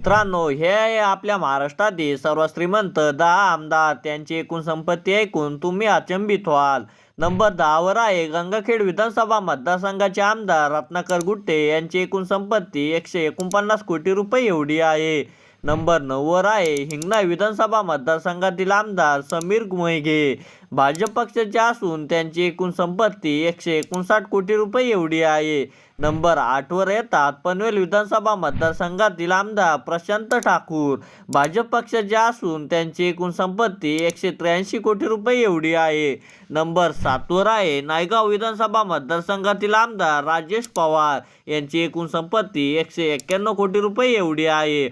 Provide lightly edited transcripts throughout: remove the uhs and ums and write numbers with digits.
मित्रांनो, हे आहे आपल्या महाराष्ट्रातील सर्वात श्रीमंत 10 आमदार. त्यांची एकूण संपत्ती ऐकून तुम्ही अचंबित व्हाल. नंबर 10 वर आहे गंगाखेड विधानसभा मतदारसंघाचे आमदार रत्नाकर गुट्टे. यांची एकूण संपत्ती 149 कोटी रुपये एवढी आहे. नंबर 9 वर आहे हिंगणा विधानसभा मतदारसंघातील आमदार समीर मोहिगे. भाजप पक्षाचे असून त्यांची एकूण संपत्ती 159 कोटी रुपये एवढी आहे. नंबर 8 वर येतात पनवेल विधानसभा मतदारसंघातील आमदार प्रशांत ठाकूर. भाजप पक्षाचे असून त्यांची एकूण संपत्ती 183 कोटी रुपये एवढी आहे. नंबर 7 वर आहे नायगाव विधानसभा मतदारसंघातील आमदार राजेश पवार. यांची एकूण संपत्ती 191 कोटी रुपये एवढी आहे.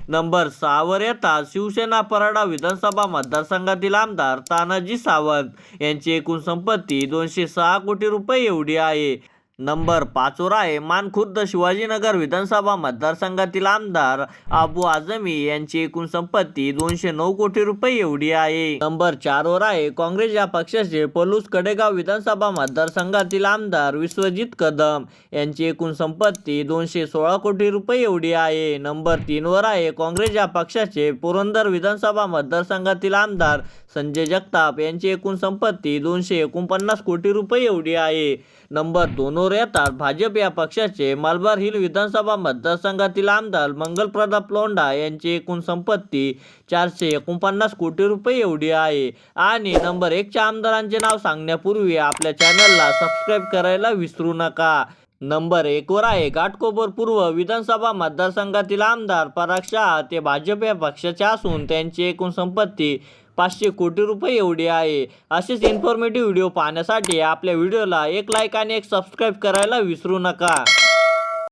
नंबर 6 वर येतात शिवसेना परंडा विधानसभा मतदारसंघातील आमदार तानाजी सावंत. यांची एकूण संपत्ती 206 कोटी रुपये एवढी आहे. नंबर 5 वर आहे मानखुर्द शिवाजीनगर विधानसभा मतदारसंघातील आमदार अबू आझमी. यांची एकूण संपत्ती 209 कोटी रुपये एवढी आहे. नंबर 4 वर आहे काँग्रेस या पक्षाचे पलूस कडेगाव विधानसभा मतदारसंघातील आमदार विश्वजित कदम. यांची एकूण संपत्ती 216 कोटी रुपये एवढी आहे. नंबर 3 वर आहे काँग्रेस या पक्षाचे पुरंदर विधानसभा मतदारसंघातील आमदार संजय जगताप. यांची एकूण संपत्ती 249 कोटी रुपये एवढी आहे. नंबर 2 वर येतात भाजप या पक्षाचे मलबार हिल विधानसभा मतदारसंघातील आमदार मंगलप्रताप लोंढा. यांची एकूण संपत्ती 449 कोटी रुपये एवढी आहे. आणि नंबर 1 च्या आमदारांचे नाव सांगण्यापूर्वी आपल्या चॅनलला सबस्क्राईब करायला विसरू नका. नंबर 1 वर आहे घाटकोपर पूर्व विधानसभा मतदारसंघातील आमदार पराग शहा. ते भाजप या पक्षाचे असून त्यांची एकूण संपत्ती 500 कोटी रुपये एवढी आहे. असेच इन्फॉर्मेटिव्ह व्हिडिओ पाहण्यासाठी आपल्या व्हिडिओला एक लाईक आणि एक सबस्क्राईब करायला विसरू नका.